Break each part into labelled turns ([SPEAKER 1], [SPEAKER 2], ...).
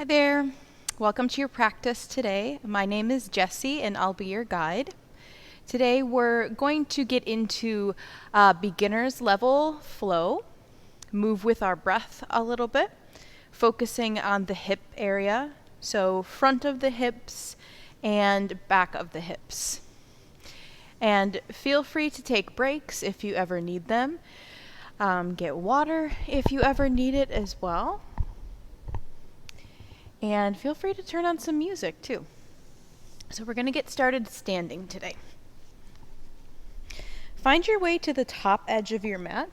[SPEAKER 1] Hi there. Welcome to your practice today. My name is Jessy and I'll be your guide. Today we're going to get into beginner's level flow, move with our breath a little bit, focusing on the hip area, so front of the hips and back of the hips. And feel free to take breaks if you ever need them. Get water if you ever need it as well. And feel free to turn on some music too. So we're going to get started standing today. Find your way to the top edge of your mat,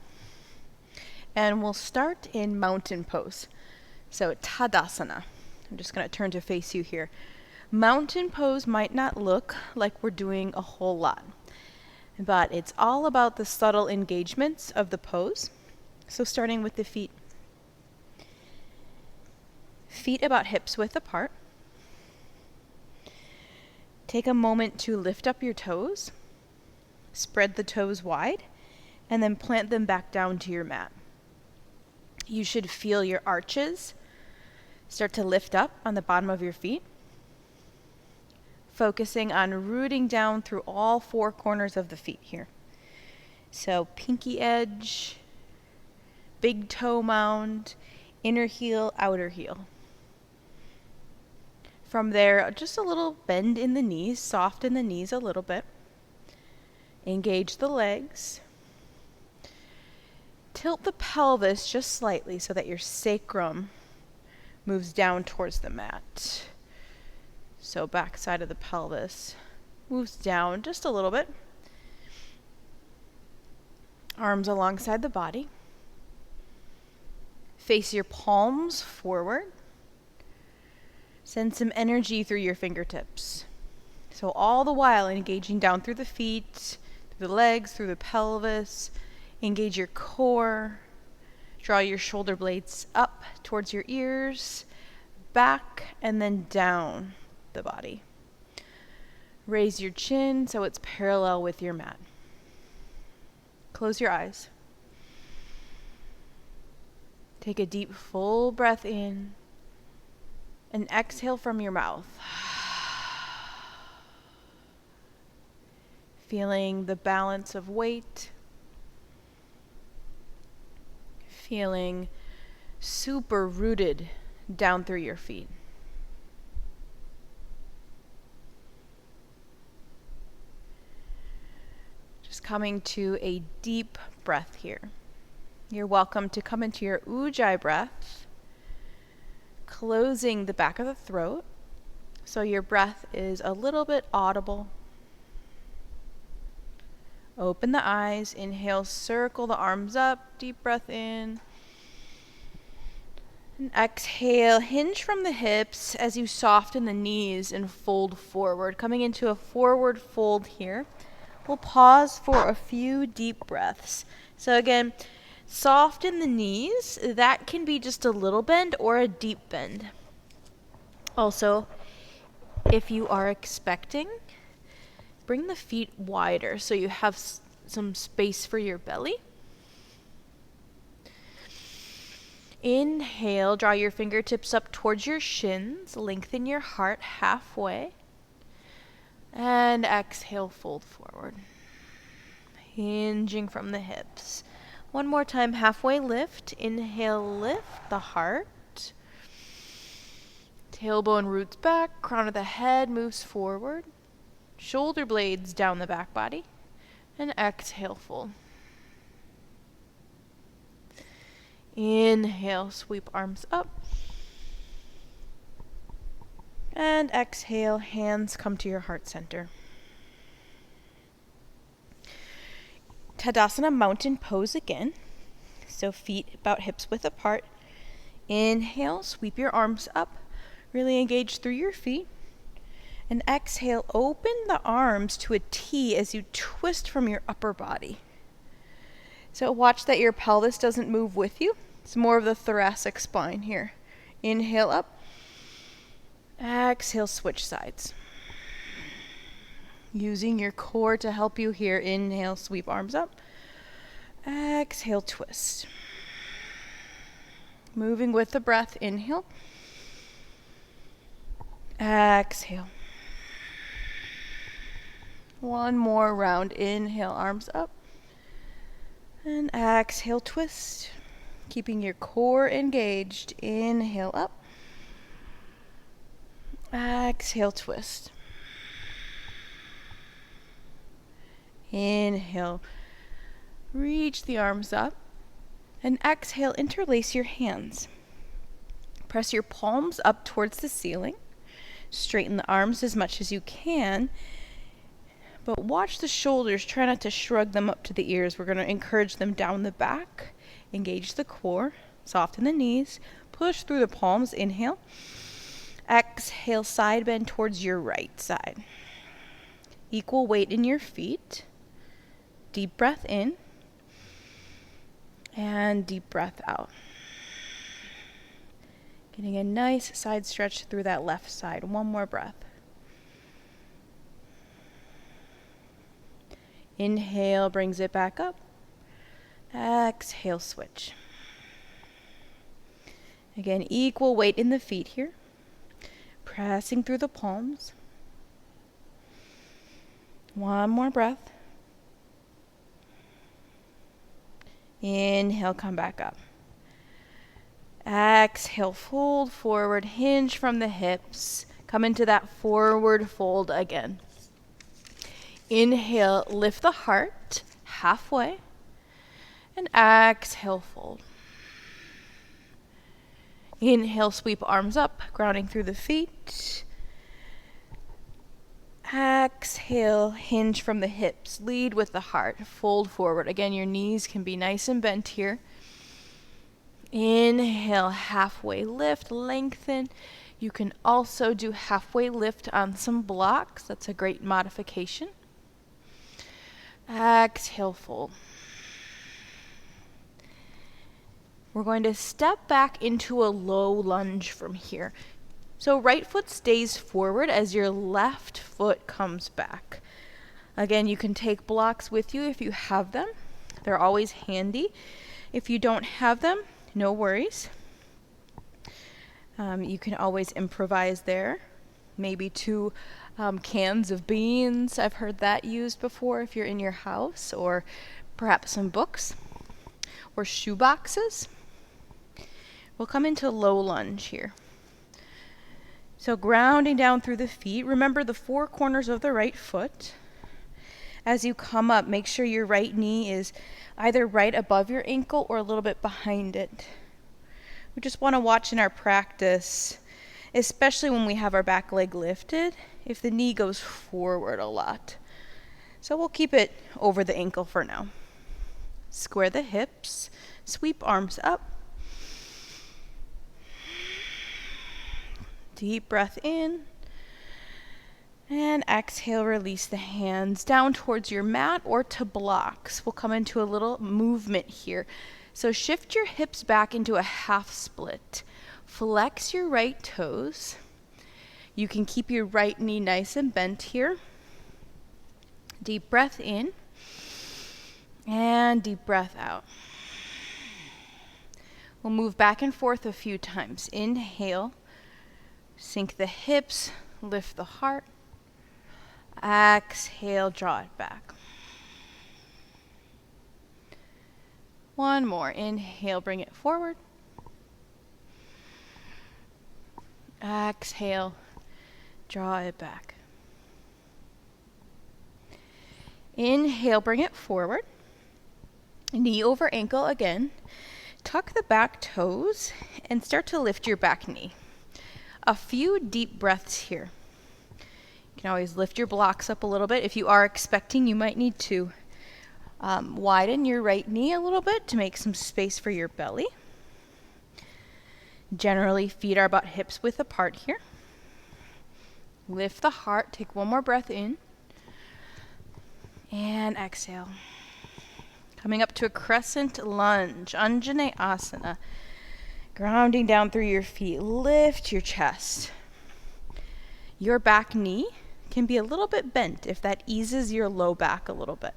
[SPEAKER 1] and we'll start in mountain pose. So Tadasana. I'm just going to turn to face you here. Mountain pose might not look like we're doing a whole lot, but it's all about the subtle engagements of the pose. So starting with the feet. Feet about hips width apart. Take a moment to lift up your toes, spread the toes wide, and then plant them back down to your mat. You should feel your arches start to lift up on the bottom of your feet, focusing on rooting down through all four corners of the feet here. So pinky edge, big toe mound, inner heel, outer heel. From there, just a little bend in the knees, soften the knees a little bit. Engage the legs. Tilt the pelvis just slightly so that your sacrum moves down towards the mat. So back side of the pelvis moves down just a little bit. Arms alongside the body. Face your palms forward. Send some energy through your fingertips. So all the while engaging down through the feet, through the legs, through the pelvis. Engage your core. Draw your shoulder blades up towards your ears, back, and then down the body. Raise your chin so it's parallel with your mat. Close your eyes. Take a deep, full breath in. And exhale from your mouth. Feeling the balance of weight. Feeling super rooted down through your feet. Just coming to a deep breath here. You're welcome to come into your Ujjayi breath, closing the back of the throat, so your breath is a little bit audible. Open the eyes, inhale, circle the arms up, deep breath in. And exhale, hinge from the hips as you soften the knees and fold forward. Coming into a forward fold here. We'll pause for a few deep breaths. So again, soften the knees. That can be just a little bend or a deep bend. Also, if you are expecting, bring the feet wider so you have some space for your belly. Inhale, draw your fingertips up towards your shins, lengthen your heart halfway. And exhale, fold forward. Hinging from the hips. One more time, halfway lift. Inhale, lift the heart. Tailbone roots back, crown of the head moves forward. Shoulder blades down the back body. And exhale, fold. Inhale, sweep arms up. And exhale, hands come to your heart center. Tadasana mountain pose again. So feet about hips width apart. Inhale, sweep your arms up. Really engage through your feet. And exhale, open the arms to a T as you twist from your upper body. So watch that your pelvis doesn't move with you. It's more of the thoracic spine here. Inhale up. Exhale, switch sides. Using your core to help you here. Inhale, sweep arms up. Exhale, twist. Moving with the breath. Inhale. Exhale. One more round. Inhale, arms up. And exhale, twist. Keeping your core engaged. Inhale up. Exhale, twist. Inhale. Reach the arms up. And exhale, interlace your hands. Press your palms up towards the ceiling. Straighten the arms as much as you can. But watch the shoulders. Try not to shrug them up to the ears. We're going to encourage them down the back. Engage the core. Soften the knees. Push through the palms. Inhale. Exhale, side bend towards your right side. Equal weight in your feet. Deep breath in. And deep breath out. Getting a nice side stretch through that left side. One more breath. Inhale, brings it back up. Exhale, switch. Again, equal weight in the feet here. Pressing through the palms. One more breath. Inhale, come back up. Exhale, fold forward, hinge from the hips. Come into that forward fold again. Inhale, lift the heart halfway. And exhale, fold. Inhale, sweep arms up, grounding through the feet. Exhale, hinge from the hips. Lead with the heart. Fold forward. Again, your knees can be nice and bent here. Inhale, halfway lift, lengthen. You can also do halfway lift on some blocks. That's a great modification. Exhale, fold. We're going to step back into a low lunge from here. So right foot stays forward as your left foot comes back. Again, you can take blocks with you if you have them. They're always handy. If you don't have them, no worries. You can always improvise there. Maybe 2 cans of beans. I've heard that used before if you're in your house, or perhaps some books or shoe boxes. We'll come into low lunge here. So grounding down through the feet. Remember the 4 corners of the right foot. As you come up, make sure your right knee is either right above your ankle or a little bit behind it. We just want to watch in our practice, especially when we have our back leg lifted, if the knee goes forward a lot. So we'll keep it over the ankle for now. Square the hips, sweep arms up. Deep breath in. And exhale, release the hands down towards your mat or to blocks. We'll come into a little movement here. So shift your hips back into a half split. Flex your right toes. You can keep your right knee nice and bent here. Deep breath in. And deep breath out. We'll move back and forth a few times. Inhale. Sink the hips. Lift the heart. Exhale, draw it back. One more. Inhale, bring it forward. Exhale, draw it back. Inhale, bring it forward. Knee over ankle again. Tuck the back toes and start to lift your back knee. A few deep breaths here. You can always lift your blocks up a little bit. If you are expecting, you might need to widen your right knee a little bit to make some space for your belly. Generally, feet are about hips width apart here. Lift the heart. Take one more breath in. And exhale. Coming up to a crescent lunge, Anjaneyasana. Grounding down through your feet. Lift your chest. Your back knee can be a little bit bent if that eases your low back a little bit.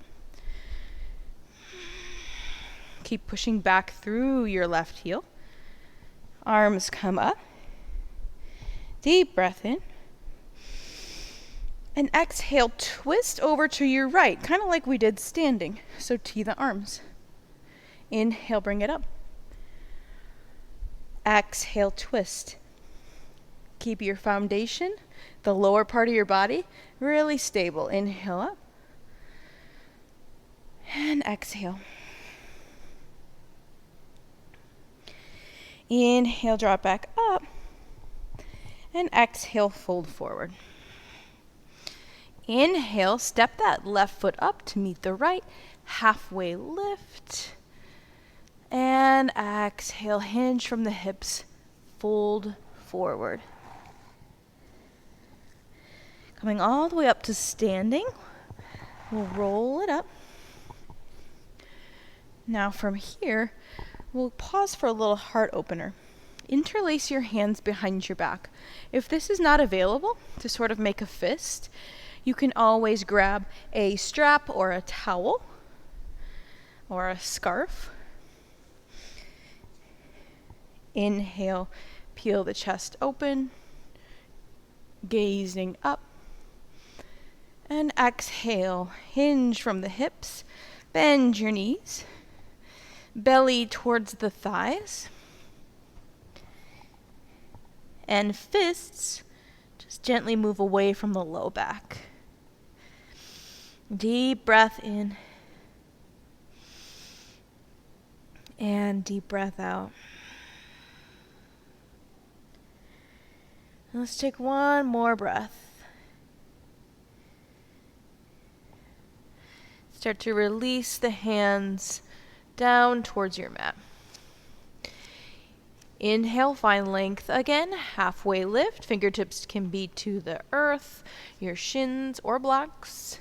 [SPEAKER 1] Keep pushing back through your left heel. Arms come up. Deep breath in. And exhale, twist over to your right, kind of like we did standing. So tee the arms. Inhale, bring it up. Exhale, twist. Keep your foundation, the lower part of your body, really stable. Inhale up. And exhale. Inhale, drop back up. And exhale, fold forward. Inhale, step that left foot up to meet the right. Halfway lift. And exhale, hinge from the hips. Fold forward. Coming all the way up to standing. We'll roll it up. Now from here, we'll pause for a little heart opener. Interlace your hands behind your back. If this is not available to sort of make a fist, you can always grab a strap or a towel or a scarf. Inhale, peel the chest open, gazing up. And exhale, hinge from the hips, bend your knees, belly towards the thighs. And fists, just gently move away from the low back. Deep breath in. And deep breath out. And let's take one more breath. Start to release the hands down towards your mat. Inhale, find length again. Halfway lift. Fingertips can be to the earth, your shins or blocks.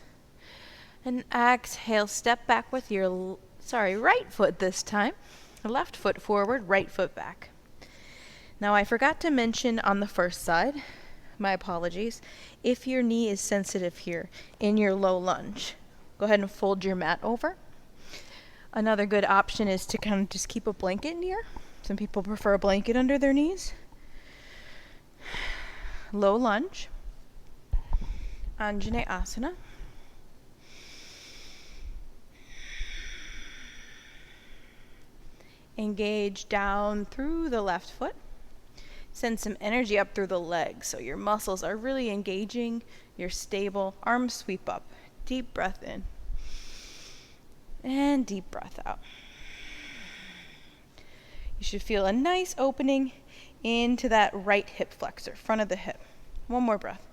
[SPEAKER 1] And exhale, step back with your, right foot this time. Left foot forward, right foot back. Now I forgot to mention on the first side, my apologies, if your knee is sensitive here in your low lunge, go ahead and fold your mat over. Another good option is to kind of just keep a blanket near. Some people prefer a blanket under their knees. Low lunge. Anjaneyasana. Engage down through the left foot. Send some energy up through the legs so your muscles are really engaging. You're stable. Arms sweep up. Deep breath in. And deep breath out. You should feel a nice opening into that right hip flexor, front of the hip. One more breath.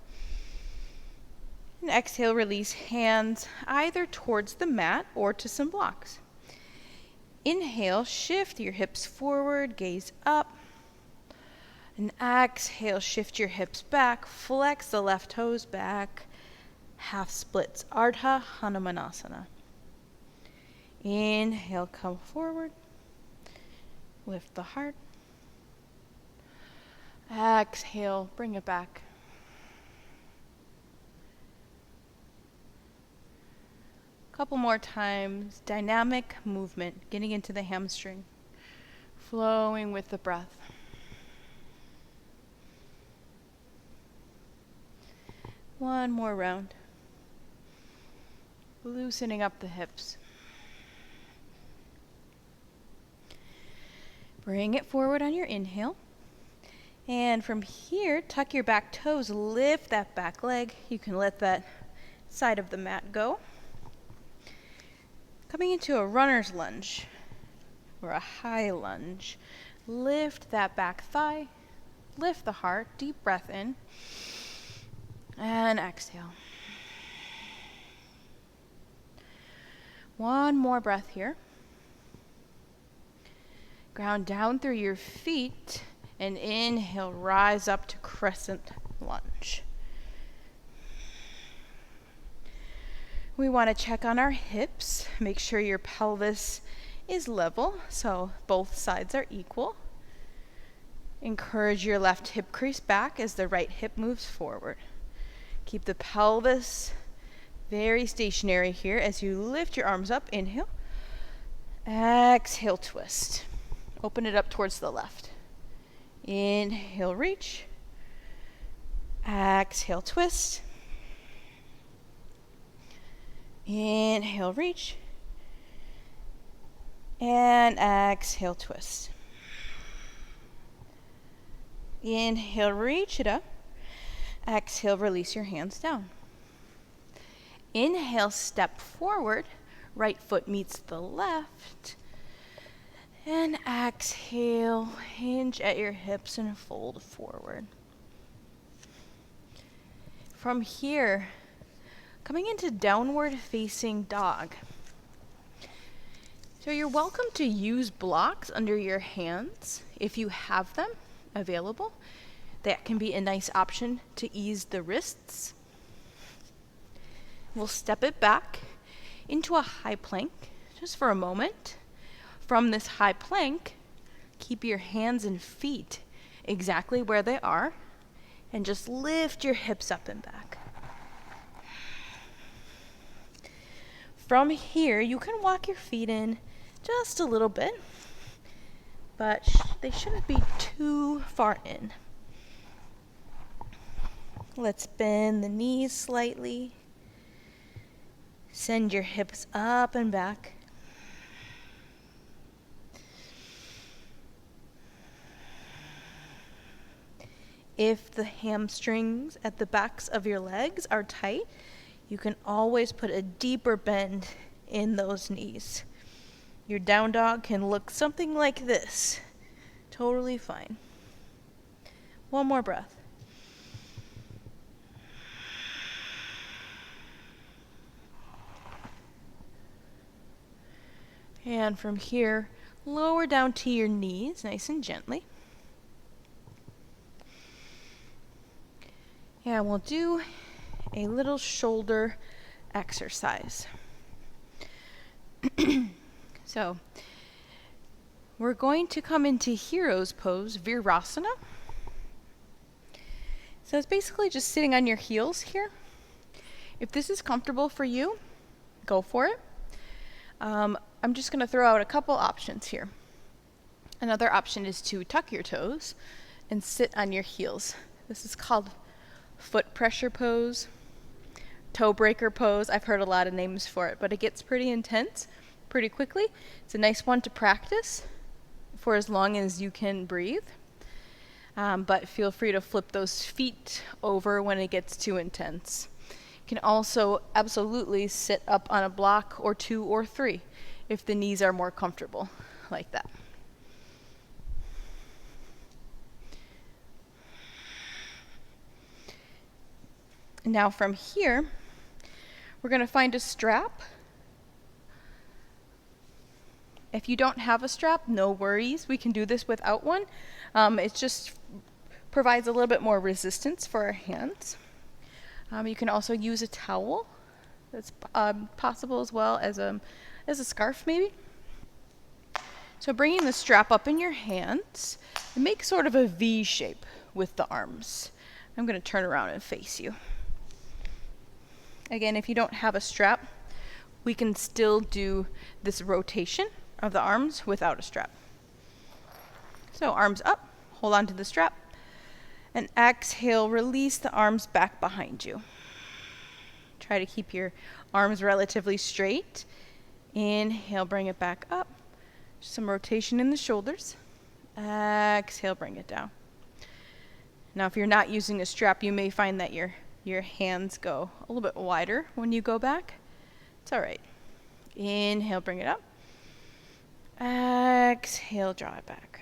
[SPEAKER 1] And exhale, release hands either towards the mat or to some blocks. Inhale, shift your hips forward, gaze up. And exhale, shift your hips back, flex the left toes back. Half splits, Ardha Hanumanasana. Inhale, come forward. Lift the heart. Exhale, bring it back. Couple more times. Dynamic movement, getting into the hamstring. Flowing with the breath. One more round. Loosening up the hips. Bring it forward on your inhale. And from here, tuck your back toes, lift that back leg. You can let that side of the mat go. Coming into a runner's lunge or a high lunge. Lift that back thigh, lift the heart, deep breath in, and exhale. One more breath here. Ground down through your feet and inhale, rise up to crescent lunge. We want to check on our hips, make sure your pelvis is level, so both sides are equal. Encourage your left hip crease back as the right hip moves forward. Keep the pelvis very stationary here as you lift your arms up. Inhale. Exhale, twist. Open it up towards the left. Inhale, reach. Exhale, twist. Inhale, reach. And exhale, twist. Inhale, reach it up. Exhale, release your hands down. Inhale, step forward. Right foot meets the left. And exhale, hinge at your hips and fold forward. From here, coming into downward facing dog. So you're welcome to use blocks under your hands if you have them available. That can be a nice option to ease the wrists. We'll step it back into a high plank just for a moment. From this high plank, keep your hands and feet exactly where they are and just lift your hips up and back. From here, you can walk your feet in just a little bit, but they shouldn't be too far in. Let's bend the knees slightly. Send your hips up and back. If the hamstrings at the backs of your legs are tight, you can always put a deeper bend in those knees. Your down dog can look something like this. Totally fine. One more breath. And from here, lower down to your knees, nice and gently. And we'll do a little shoulder exercise. So, we're going to come into hero's pose, Virasana. So it's basically just sitting on your heels here. If this is comfortable for you, go for it. I'm just going to throw out a couple options here. Another option is to tuck your toes and sit on your heels. This is called foot pressure pose, toe breaker pose. I've heard a lot of names for it, but it gets pretty intense pretty quickly. It's a nice one to practice for as long as you can breathe. But feel free to flip those feet over when it gets too intense. You can also absolutely sit up on a block or 2 or 3 if the knees are more comfortable like that. Now from here, we're going to find a strap. If you don't have a strap, no worries. We can do this without one. It just provides a little bit more resistance for our hands. You can also use a towel. That's possible as well as a scarf maybe. So bringing the strap up in your hands, and make sort of a V shape with the arms. I'm going to turn around and face you. Again, if you don't have a strap, we can still do this rotation of the arms without a strap. So arms up, hold on to the strap, and exhale, release the arms back behind you. Try to keep your arms relatively straight. Inhale, bring it back up. Some rotation in the shoulders. Exhale, bring it down. Now, if you're not using a strap, you may find that your hands go a little bit wider when you go back. It's all right. Inhale, bring it up. Exhale, draw it back.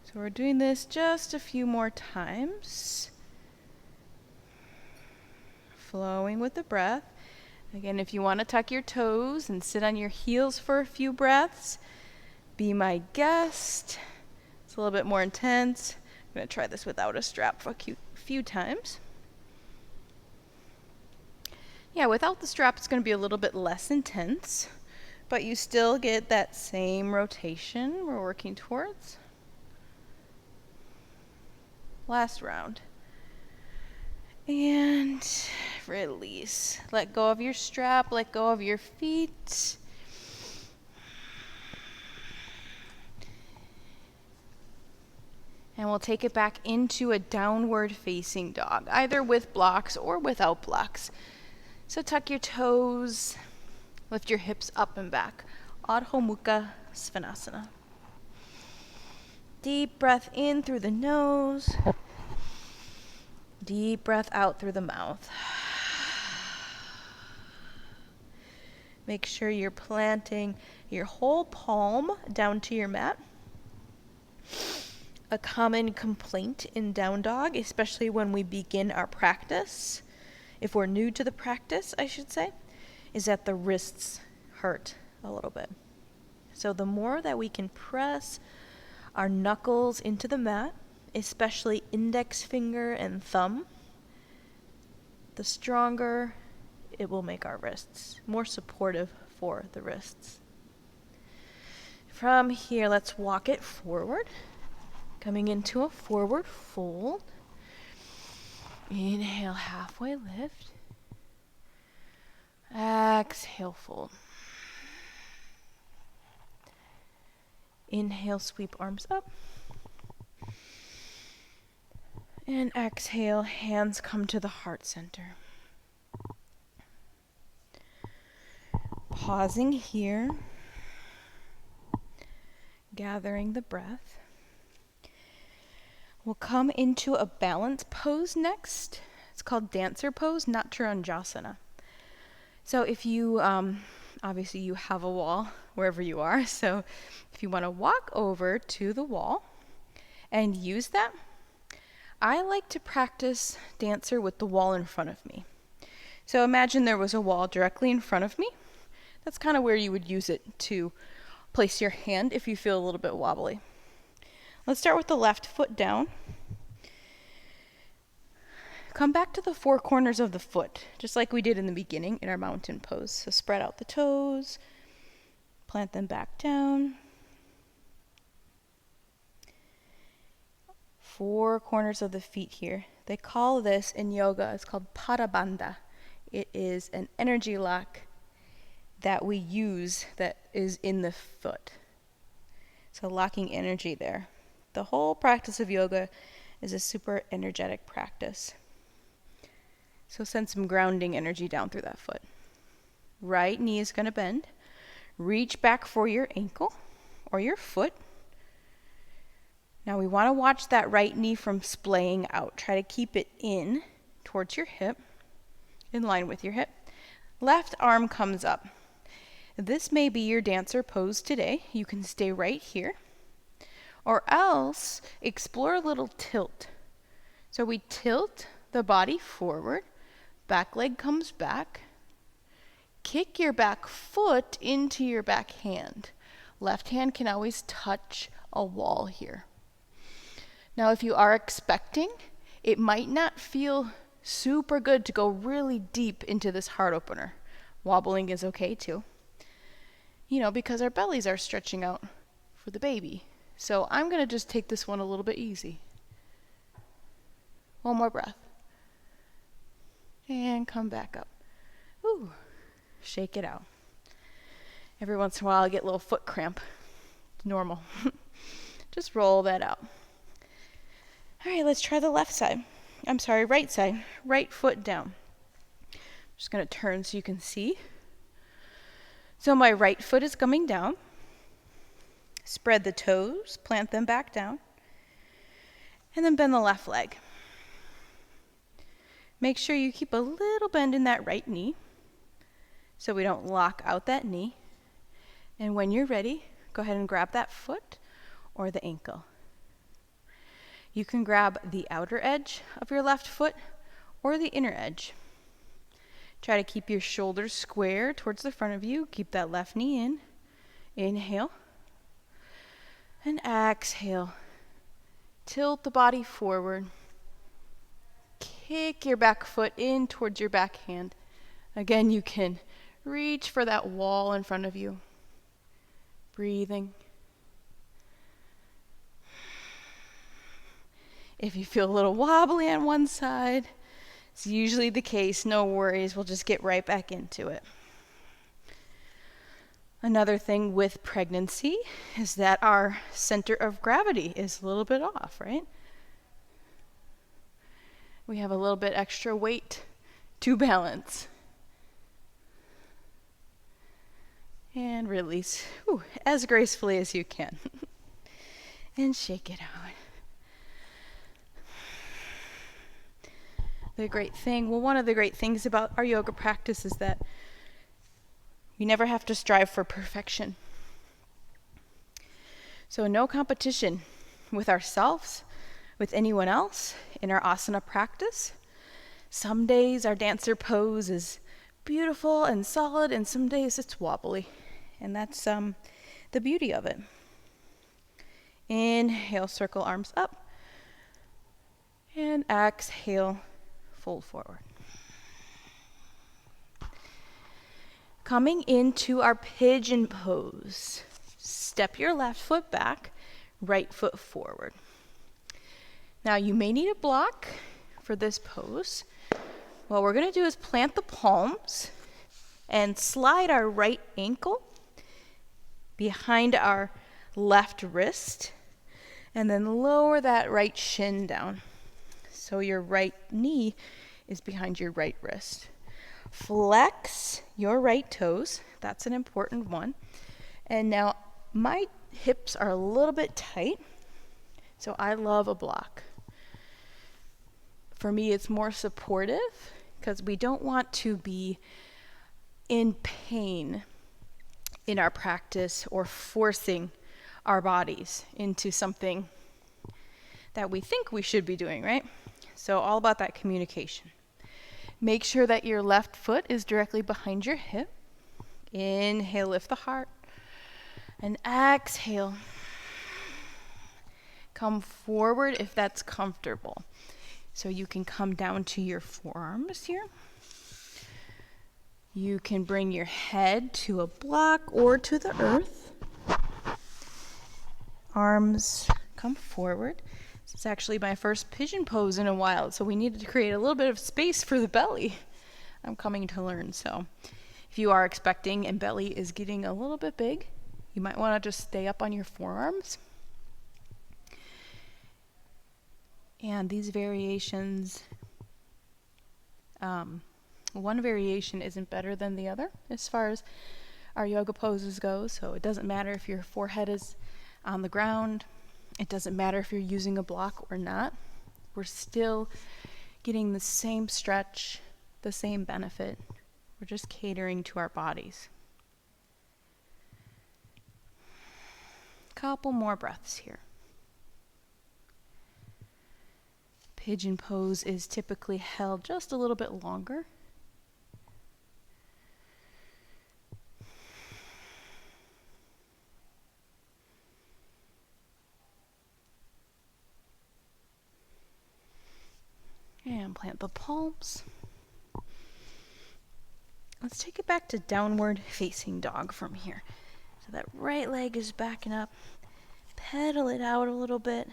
[SPEAKER 1] So we're doing this just a few more times. Flowing with the breath. Again, if you want to tuck your toes and sit on your heels for a few breaths, be my guest. It's a little bit more intense. I'm going to try this without a strap for a few times. Yeah, without the strap, it's going to be a little bit less intense, but you still get that same rotation we're working towards. Last round. And release. Let go of your strap, let go of your feet. And we'll take it back into a downward facing dog, either with blocks or without blocks. So tuck your toes, lift your hips up and back. Adho Mukha Svanasana. Deep breath in through the nose. Deep breath out through the mouth. Make sure you're planting your whole palm down to your mat. A common complaint in down dog, especially when we begin our practice, if we're new to the practice, I should say, is that the wrists hurt a little bit. So the more that we can press our knuckles into the mat, especially index finger and thumb, the stronger it will make our wrists, more supportive for the wrists. From here, let's walk it forward, coming into a forward fold. Inhale, halfway lift. Exhale, fold. Inhale, sweep arms up. And exhale, hands come to the heart center. Pausing here, gathering the breath. We'll come into a balance pose next. It's called dancer pose, not Chaturangajasana. So if you, obviously you have a wall wherever you are, so if you want to walk over to the wall and use that, I like to practice dancer with the wall in front of me. So imagine there was a wall directly in front of me. That's kind of where you would use it to place your hand if you feel a little bit wobbly. Let's start with the left foot down. Come back to the four corners of the foot, just like we did in the beginning in our mountain pose. So spread out the toes, plant them back down. Four corners of the feet here. They call this in yoga, it's called Padabandha. It is an energy lock that we use that is in the foot. So locking energy there. The whole practice of yoga is a super energetic practice. So send some grounding energy down through that foot. Right knee is going to bend. Reach back for your ankle or your foot. Now we want to watch that right knee from splaying out. Try to keep it in towards your hip, in line with your hip. Left arm comes up. This may be your dancer pose today. You can stay right here. Or else explore a little tilt. So we tilt the body forward, back leg comes back. Kick your back foot into your back hand. Left hand can always touch a wall here. Now, if you are expecting, it might not feel super good to go really deep into this heart opener. Wobbling is okay too. Because our bellies are stretching out for the baby. So I'm going to just take this one a little bit easy. One more breath. And come back up. Ooh, shake it out. Every once in a while I get a little foot cramp. It's normal. Just roll that out. All right, let's try the right side. Right foot down. I'm just going to turn so you can see. So my right foot is coming down. Spread the toes, plant them back down. And then bend the left leg. Make sure you keep a little bend in that right knee so we don't lock out that knee. And when you're ready, go ahead and grab that foot or the ankle. You can grab the outer edge of your left foot or the inner edge. Try to keep your shoulders square towards the front of you. Keep that left knee in. Inhale. And exhale. Tilt the body forward. Kick your back foot in towards your back hand. Again, you can reach for that wall in front of you. Breathing. If you feel a little wobbly on one side, it's usually the case. No worries. We'll just get right back into it. Another thing with pregnancy is that our center of gravity is a little bit off, right? We have a little bit extra weight to balance. And release, as gracefully as you can. And shake it out. One of the great things about our yoga practice is that you never have to strive for perfection. So no competition with ourselves, with anyone else in our asana practice. Some days our dancer pose is beautiful and solid, and some days it's wobbly. And that's the beauty of it. Inhale, circle arms up. And exhale, fold forward. Coming into our pigeon pose. Step your left foot back, right foot forward. Now you may need a block for this pose. What we're going to do is plant the palms and slide our right ankle behind our left wrist, and then lower that right shin down. So your right knee is behind your right wrist. Flex your right toes. That's an important one. And now my hips are a little bit tight, so I love a block. For me, it's more supportive because we don't want to be in pain in our practice or forcing our bodies into something that we think we should be doing, right? So all about that communication. Make sure that your left foot is directly behind your hip. Inhale, lift the heart. And exhale. Come forward if that's comfortable. So you can come down to your forearms here. You can bring your head to a block or to the earth. Arms come forward. This is actually my first pigeon pose in a while, so we needed to create a little bit of space for the belly. I'm coming to learn, so if you are expecting and belly is getting a little bit big, you might want to just stay up on your forearms. And these variations, one variation isn't better than the other as far as our yoga poses go, so it doesn't matter if your forehead is on the ground. It doesn't matter if you're using a block or not. We're still getting the same stretch, the same benefit. We're just catering to our bodies. Couple more breaths here. Pigeon pose is typically held just a little bit longer. And plant the palms. Let's take it back to downward facing dog from here. So that right leg is backing up. Pedal it out a little bit.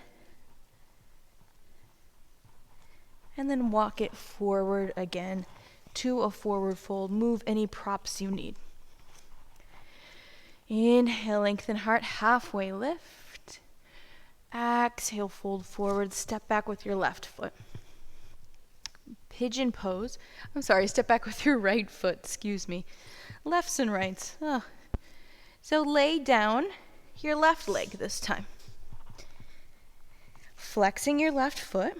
[SPEAKER 1] And then walk it forward again to a forward fold. Move any props you need. Inhale, lengthen heart, halfway lift. Exhale, fold forward. Step back with your left foot. Pigeon pose. Step back with your right foot, excuse me. Lefts and rights. Oh. So lay down your left leg this time. Flexing your left foot.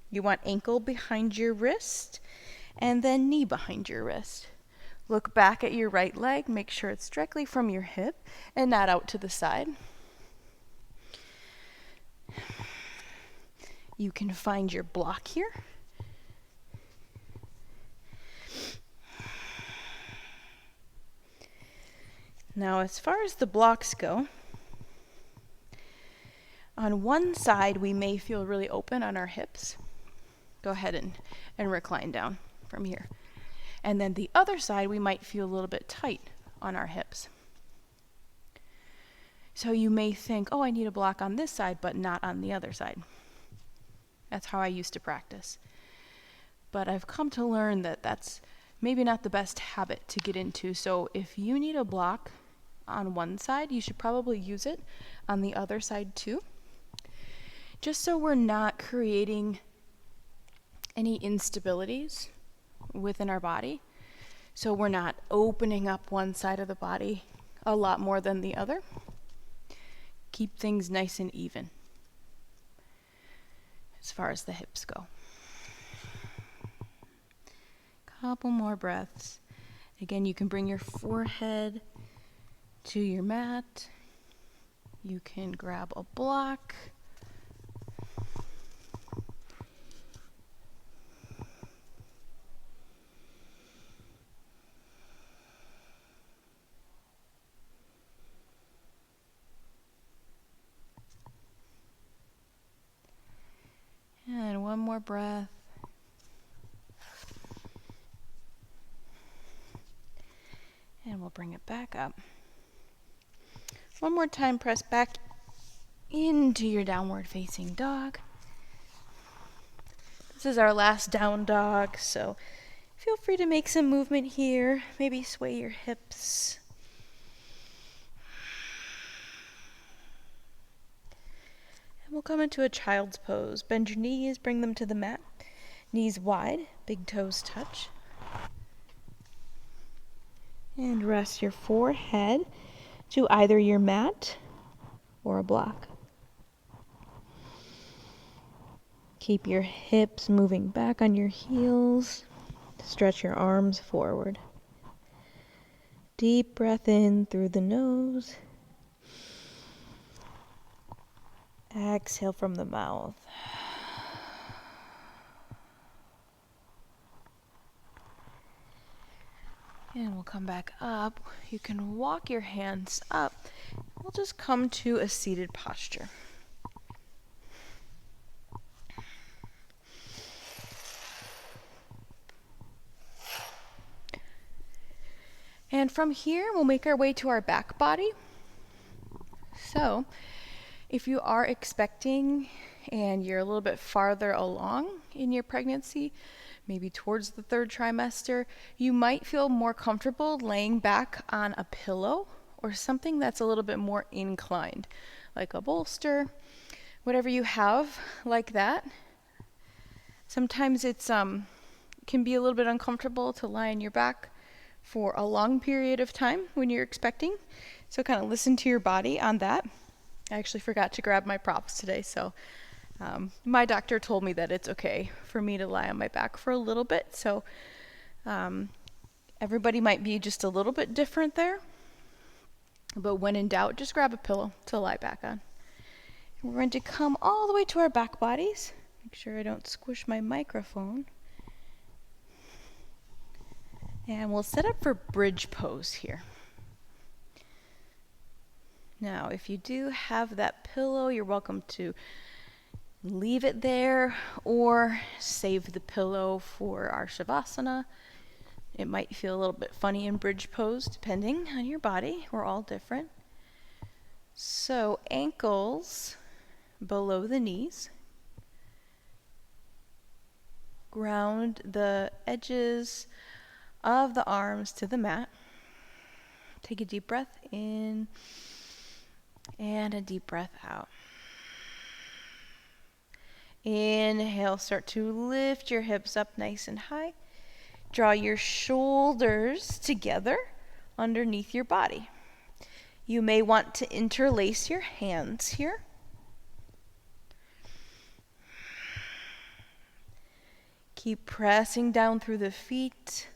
[SPEAKER 1] You want ankle behind your wrist and then knee behind your wrist. Look back at your right leg. Make sure it's directly from your hip and not out to the side. You can find your block here. Now, as far as the blocks go, on one side we may feel really open on our hips. Go ahead and recline down from here. And then the other side we might feel a little bit tight on our hips. So you may think, oh, I need a block on this side, but not on the other side. That's how I used to practice. But I've come to learn that that's maybe not the best habit to get into. So if you need a block on one side, you should probably use it on the other side too, just so we're not creating any instabilities within our body. So we're not opening up one side of the body a lot more than the other. Keep things nice and even as far as the hips go. Couple more breaths. Again, you can bring your forehead to your mat. You can grab a block. And one more breath. And we'll bring it back up. One more time, press back into your downward facing dog. This is our last down dog, so feel free to make some movement here. Maybe sway your hips. And we'll come into a child's pose. Bend your knees, bring them to the mat. Knees wide, big toes touch. And rest your forehead to either your mat or a block. Keep your hips moving back on your heels. Stretch your arms forward. Deep breath in through the nose. Exhale from the mouth. And we'll come back up. You can walk your hands up. We'll just come to a seated posture. And from here, we'll make our way to our back body. So, if you are expecting and you're a little bit farther along in your pregnancy, maybe towards the 3rd trimester, you might feel more comfortable laying back on a pillow or something that's a little bit more inclined, like a bolster, whatever you have like that. Sometimes it's can be a little bit uncomfortable to lie on your back for a long period of time when you're expecting. So kind of listen to your body on that. I actually forgot to grab my props today, so my doctor told me that it's okay for me to lie on my back for a little bit. So everybody might be just a little bit different there. But when in doubt, just grab a pillow to lie back on. And we're going to come all the way to our back bodies. Make sure I don't squish my microphone. And we'll set up for bridge pose here. Now, if you do have that pillow, you're welcome to leave it there or save the pillow for our Shavasana. It might feel a little bit funny in bridge pose depending on your body. We're all different. So ankles below the knees. Ground the edges of the arms to the mat. Take a deep breath in and a deep breath out. Inhale, start to lift your hips up nice and high. Draw your shoulders together underneath your body. You may want to interlace your hands here. Keep pressing down through the feet.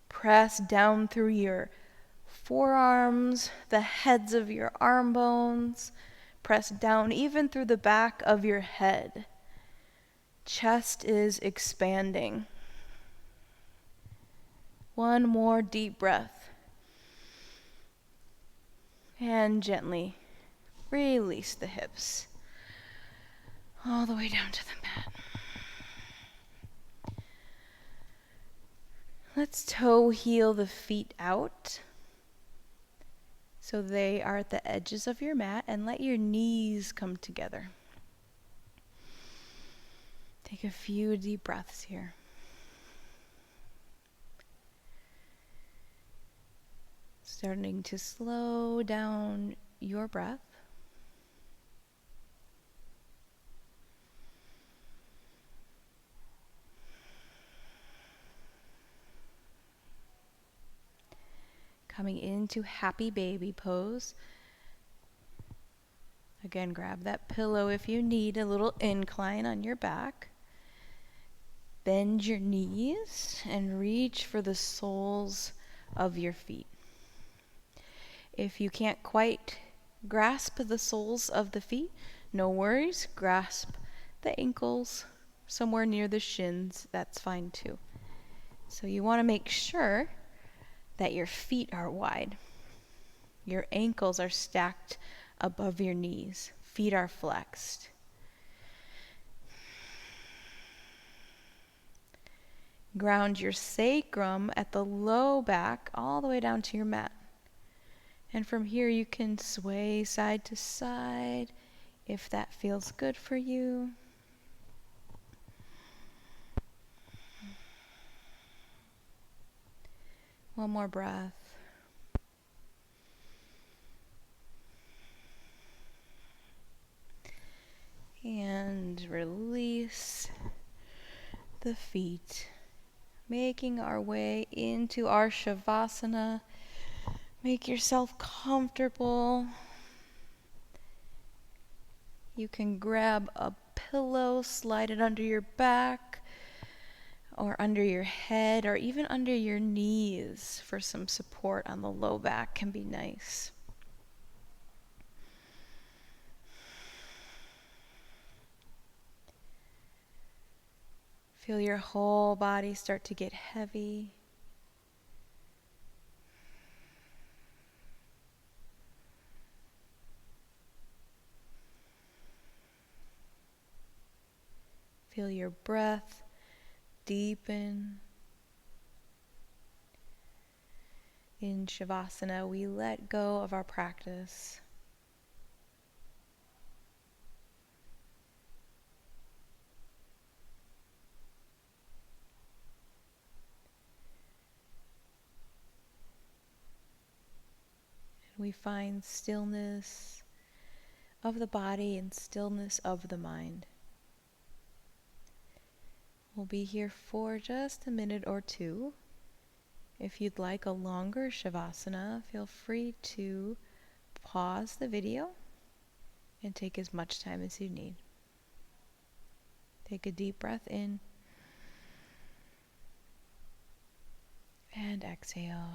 [SPEAKER 1] Press down through your forearms, the heads of your arm bones. Press down even through the back of your head. Chest is expanding. One more deep breath. And gently release the hips all the way down to the mat. Let's toe heel the feet out so they are at the edges of your mat, and let your knees come together. Take a few deep breaths here. Starting to slow down your breath. Coming into happy baby pose. Again, grab that pillow if you need a little incline on your back. Bend your knees and reach for the soles of your feet. If you can't quite grasp the soles of the feet, no worries. Grasp the ankles somewhere near the shins. That's fine too. So you want to make sure that your feet are wide. Your ankles are stacked above your knees. Feet are flexed. Ground your sacrum at the low back all the way down to your mat. And from here you can sway side to side if that feels good for you. One more breath. And release the feet. Making our way into our Shavasana. Make yourself comfortable. You can grab a pillow, slide it under your back, or under your head, or even under your knees for some support on the low back can be nice. Feel your whole body start to get heavy. Feel your breath deepen. In Shavasana, we let go of our practice. And we find stillness of the body and stillness of the mind. We'll be here for just a minute or two. If you'd like a longer Shavasana, feel free to pause the video and take as much time as you need. Take a deep breath in and exhale.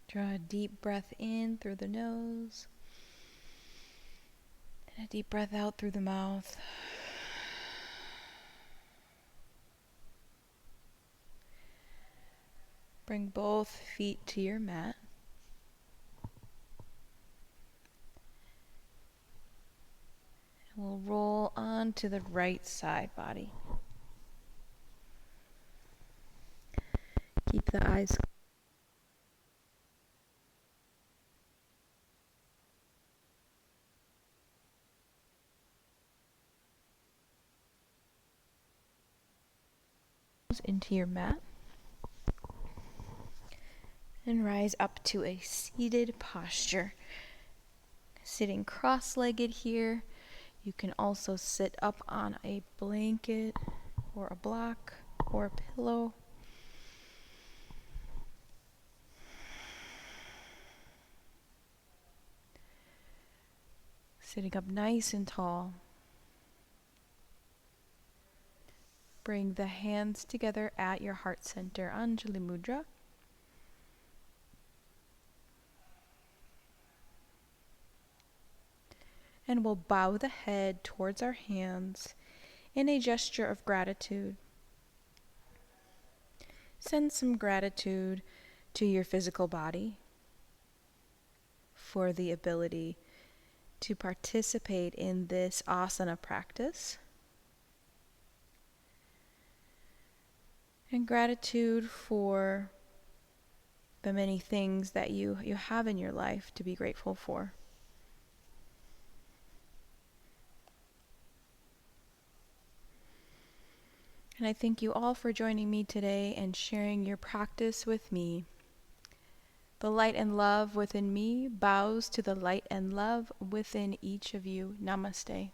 [SPEAKER 1] Draw a deep breath in through the nose and a deep breath out through the mouth. Bring both feet to your mat. And we'll roll onto the right side body. Keep the eyes into your mat. And rise up to a seated posture. Sitting cross-legged here. You can also sit up on a blanket or a block or a pillow. Sitting up nice and tall. Bring the hands together at your heart center, Anjali Mudra. And we'll bow the head towards our hands in a gesture of gratitude. Send some gratitude to your physical body for the ability to participate in this asana practice. And gratitude for the many things that you have in your life to be grateful for. And I thank you all for joining me today and sharing your practice with me. The light and love within me bows to the light and love within each of you. Namaste.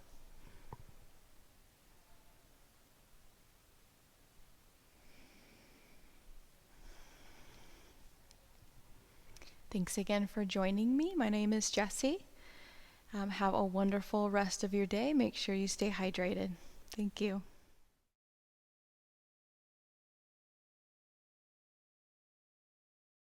[SPEAKER 1] Thanks again for joining me. My name is Jessy. Have a wonderful rest of your day. Make sure you stay hydrated. Thank you.